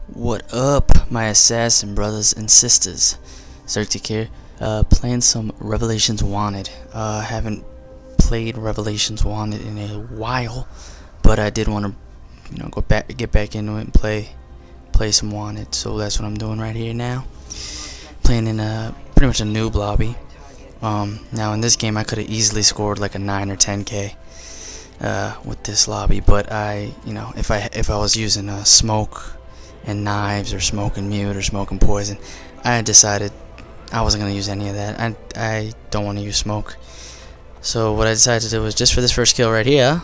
What up, my assassin brothers and sisters? Zertic here, playing some Revelations Wanted. Haven't played Revelations Wanted in a while, but I did want to, get back into it and play some Wanted. So that's what I'm doing right here now. Playing in pretty much a noob lobby. Now in this game I could have easily scored like a 9 or 10k with this lobby, but if I was using smoke and knives or smoke and mute or smoke and poison, I decided I wasn't gonna use any of that. I don't want to use smoke. So what I decided to do was just for this first kill right here,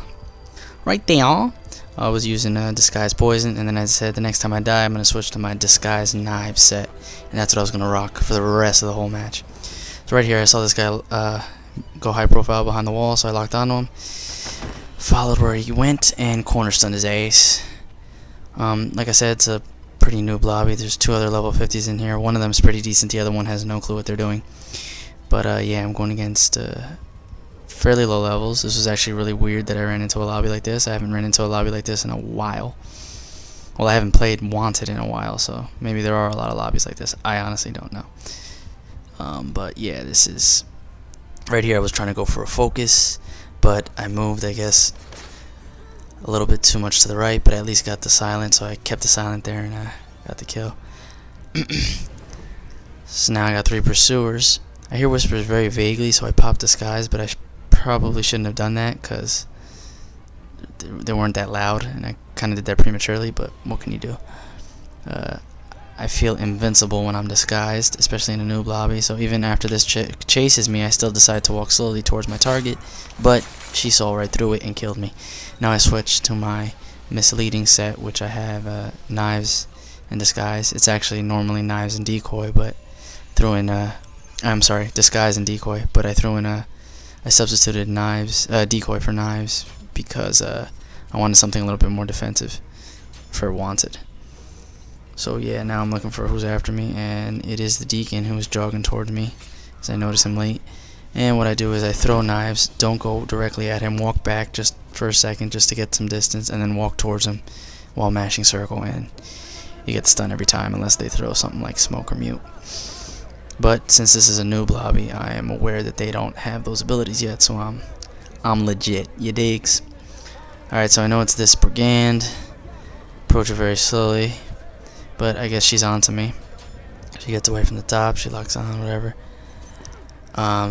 right there, I was using disguise poison, and then I said the next time I die I'm gonna switch to my disguise knife set, and that's what I was gonna rock for the rest of the whole match. So right here I saw this guy go high profile behind the wall, so I locked onto him, followed where he went, and corner stunned his ace. Like I said, it's a pretty noob lobby. There's two other level 50s in here. One of them's pretty decent, the other one has no clue what they're doing. But yeah, I'm going against fairly low levels. This was actually really weird that I ran into a lobby like this. I haven't ran into a lobby like this in a while. Well, I haven't played Wanted in a while, so maybe there are a lot of lobbies like this. I honestly don't know. But yeah, this is... Right here I was trying to go for a focus, but I moved, I guess, a little bit too much to the right, but I at least got the silent, so I kept the silent there and I got the kill. So now I got 3 pursuers. I hear whispers very vaguely, so I popped disguise, but I probably shouldn't have done that because they weren't that loud, and I kind of did that prematurely, but what can you do? I feel invincible when I'm disguised, especially in a noob lobby, so even after this chick chases me, I still decide to walk slowly towards my target, but she saw right through it and killed me. Now I switch to my misleading set, which I have knives and disguise. It's actually normally knives and decoy, but threw in I'm sorry, disguise and decoy, but I threw in I substituted knives, decoy for knives, because I wanted something a little bit more defensive for Wanted. So yeah, now I'm looking for who's after me, and it is the Deacon who is jogging towards me, as I notice him late. And what I do is I throw knives, don't go directly at him, walk back just for a second just to get some distance, and then walk towards him while mashing circle, and you get stunned every time unless they throw something like smoke or mute. But since this is a noob lobby, I am aware that they don't have those abilities yet, so I'm legit, you digs? Alright, so I know it's this brigand. Approach her very slowly, but I guess she's on to me. She gets away from the top, she locks on, whatever.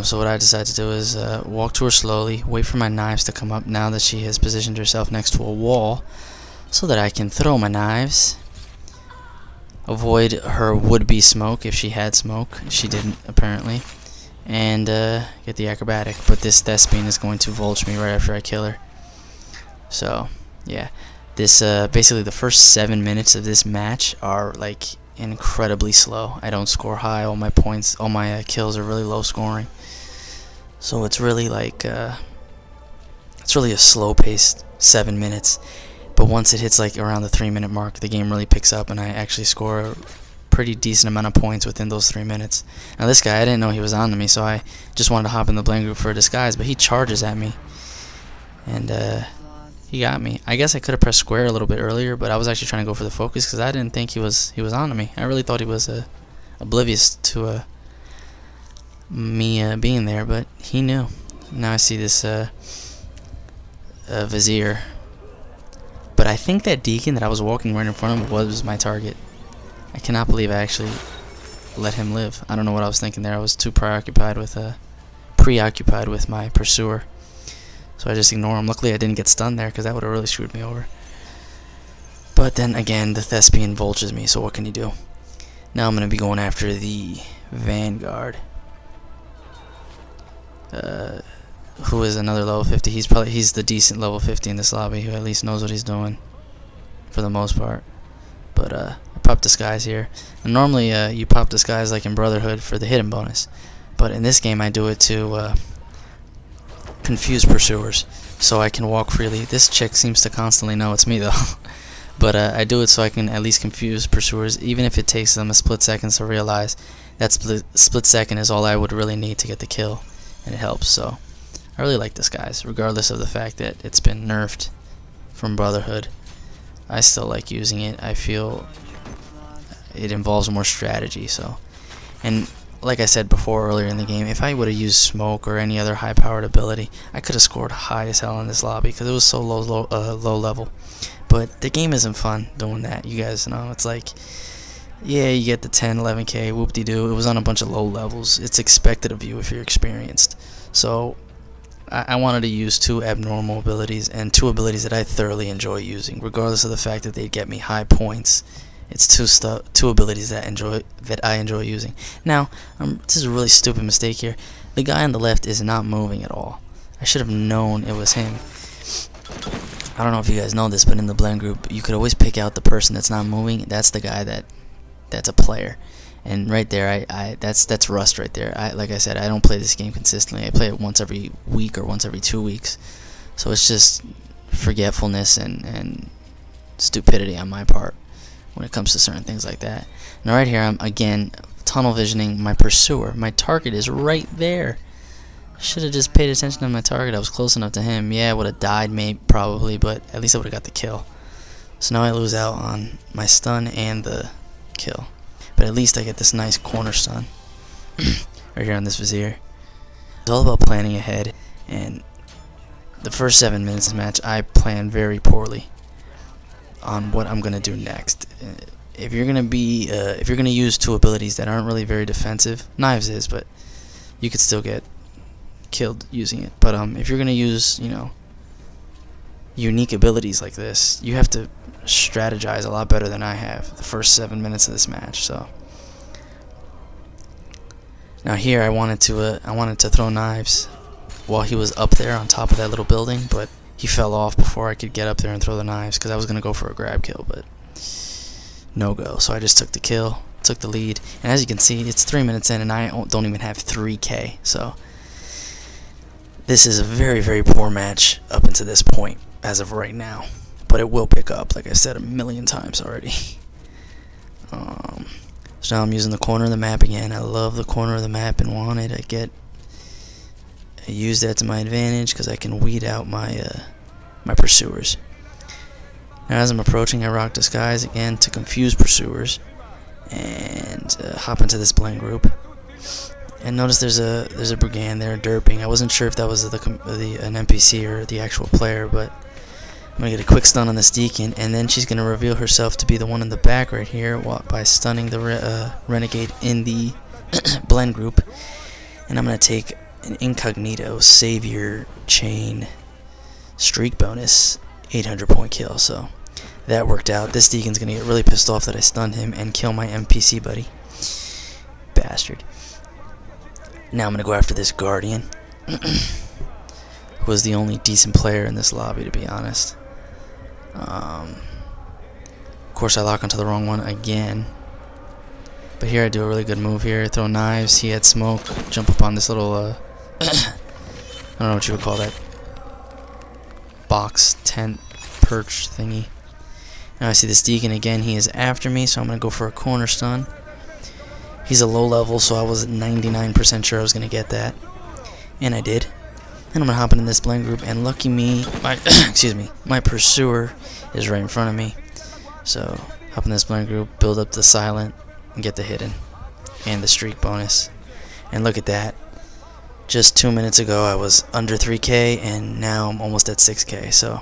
So what I decided to do is walk to her slowly, wait for my knives to come up now that she has positioned herself next to a wall, so that I can throw my knives. Avoid her would-be smoke if she had smoke. She didn't, apparently. And get the acrobatic. But this thespian is going to vulture me right after I kill her. So, yeah. This basically the first 7 minutes of this match are like incredibly slow. I don't score high. All my points, all my kills are really low scoring. So it's really like it's really a slow-paced 7 minutes. But once it hits like around the 3-minute mark, the game really picks up, and I actually score a pretty decent amount of points within those 3 minutes. Now this guy, I didn't know he was on to me, so I just wanted to hop in the blame group for a disguise, but he charges at me, and he got me. I guess I could have pressed square a little bit earlier, but I was actually trying to go for the focus because I didn't think he was on to me. I really thought he was oblivious to me being there, but he knew. Now I see this vizier. But I think that Deacon that I was walking right in front of was my target. I cannot believe I actually let him live. I don't know what I was thinking there. I was too preoccupied with my pursuer. So I just ignore him. Luckily I didn't get stunned there because that would have really screwed me over. But then again, the thespian vultures me, so what can you do? Now I'm going to be going after the Vanguard. Who is another level 50. He's the decent level 50 in this lobby who at least knows what he's doing for the most part. But I pop disguise here. And normally you pop disguise like in Brotherhood for the hidden bonus, but in this game I do it to confuse pursuers so I can walk freely. This chick seems to constantly know it's me though. But I do it so I can at least confuse pursuers, even if it takes them a split second to realize that split second is all I would really need to get the kill, and it helps. So I really like this, guys, regardless of the fact that it's been nerfed from Brotherhood. I still like using it. I feel it involves more strategy. So, and like I said before earlier in the game, if I would have used smoke or any other high-powered ability, I could have scored high as hell in this lobby because it was so low level. But the game isn't fun doing that. You guys know, it's like, yeah, you get the 10, 11k, whoop-de-doo. It was on a bunch of low levels. It's expected of you if you're experienced. So I wanted to use 2 abnormal abilities and 2 abilities that I thoroughly enjoy using, regardless of the fact that they get me high points. It's 2 abilities that I enjoy using. Now, this is a really stupid mistake here. The guy on the left is not moving at all. I should have known it was him. I don't know if you guys know this, but in the blend group, you could always pick out the person that's not moving. That's the guy that's a player. And right there, that's rust right there. Like I said, I don't play this game consistently. I play it once every week or once every 2 weeks. So it's just forgetfulness and stupidity on my part when it comes to certain things like that. Now right here, I'm again tunnel visioning my pursuer. My target is right there. Should have just paid attention to my target. I was close enough to him. Yeah, I would have died probably, but at least I would have got the kill. So now I lose out on my stun and the kill. But at least I get this nice corner stun right here on this vizier. It's all about planning ahead, and the first 7 minutes of the match I planned very poorly on what I'm gonna do next. If you're gonna use 2 abilities that aren't really very defensive, knives is, but you could still get killed using it. But if you're gonna use, you know, unique abilities like this, you have to strategize a lot better than I have the first 7 minutes of this match. So now here I wanted to throw knives while he was up there on top of that little building, but he fell off before I could get up there and throw the knives because I was gonna go for a grab kill, but no go. So I just took the kill, took the lead, and as you can see, it's 3 minutes in and I don't even have 3k. So this is a very, very poor match up until this point as of right now, but it will pick up, like I said a million times already. So now I'm using the corner of the map again. I love the corner of the map in Wanted. I use that to my advantage because I can weed out my my pursuers. Now as I'm approaching, I rock disguise again to confuse pursuers and hop into this blend group. And notice there's a brigand there derping. I wasn't sure if that was an NPC or the actual player, but I'm gonna get a quick stun on this deacon, and then she's gonna reveal herself to be the one in the back right here by stunning the renegade in the blend group. And I'm gonna take an incognito savior chain streak bonus 800 point kill. So that worked out. This deacon's gonna get really pissed off that I stunned him and kill my NPC buddy. Bastard. Now I'm gonna go after this guardian, who was the only decent player in this lobby, to be honest. Of course I lock onto the wrong one again, but here I do a really good move here. Throw knives. He had smoke. Jump up on this little I don't know what you would call that, box, tent, perch thingy. Now I see this deacon again. He is after me, so I'm gonna go for a corner stun. He's a low level, so I was 99% sure I was gonna get that, and I did. And I'm gonna hop into this blend group, and lucky me, my pursuer is right in front of me. So hop in this blend group, build up the silent, and get the hidden and the streak bonus. And look at that. Just 2 minutes ago I was under 3k, and now I'm almost at 6k. So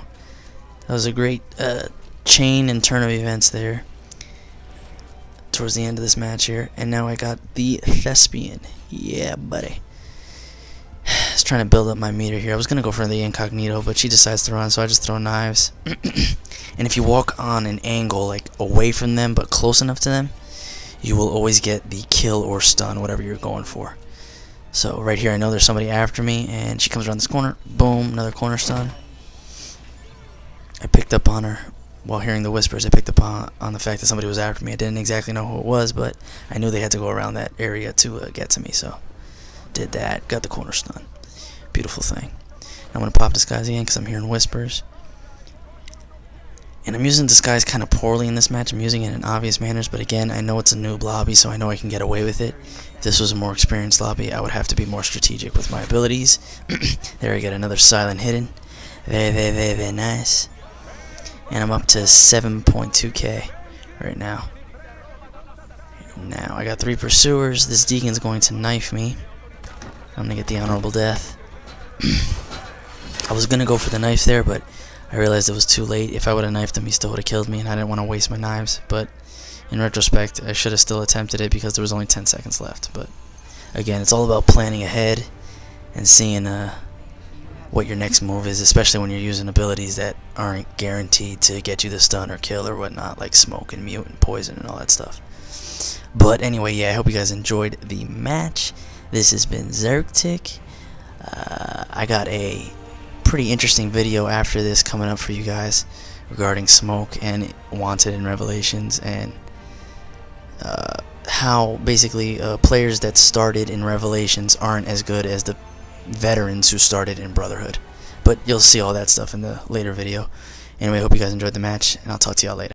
that was a great chain and turn of events there towards the end of this match here. And now I got the thespian. Yeah, buddy. I was trying to build up my meter here. I was gonna go for the incognito, but she decides to run, so I just throw knives. And if you walk on an angle like away from them but close enough to them, you will always get the kill or stun, whatever you're going for. So right here I know there's somebody after me, and she comes around this corner. Boom, another corner stun. I picked up on her while hearing the whispers. I picked up on the fact that somebody was after me. I didn't exactly know who it was, but I knew they had to go around that area to get to me, so did that. Got the corner stun. Beautiful thing. I'm going to pop disguise again because I'm hearing whispers. And I'm using disguise kind of poorly in this match. I'm using it in obvious manners, but again, I know it's a noob lobby, so I know I can get away with it. If this was a more experienced lobby, I would have to be more strategic with my abilities. There I get another silent hidden. Very, very, very, very nice. And I'm up to 7.2k right now. Now, I got 3 pursuers. This deacon's going to knife me. I'm gonna get the honorable death. I was gonna go for the knife there, but I realized it was too late. If I would have knifed him, he still would have killed me, and I didn't want to waste my knives. But in retrospect, I should have still attempted it because there was only 10 seconds left. But again, it's all about planning ahead and seeing what your next move is, especially when you're using abilities that aren't guaranteed to get you the stun or kill or whatnot, like smoke and mute and poison and all that stuff. But anyway, yeah, I hope you guys enjoyed the match. This has been Zergtic. I got a pretty interesting video after this coming up for you guys regarding smoke and Wanted in Revelations, and how basically players that started in Revelations aren't as good as the veterans who started in Brotherhood. But you'll see all that stuff in the later video. Anyway, I hope you guys enjoyed the match, and I'll talk to y'all later.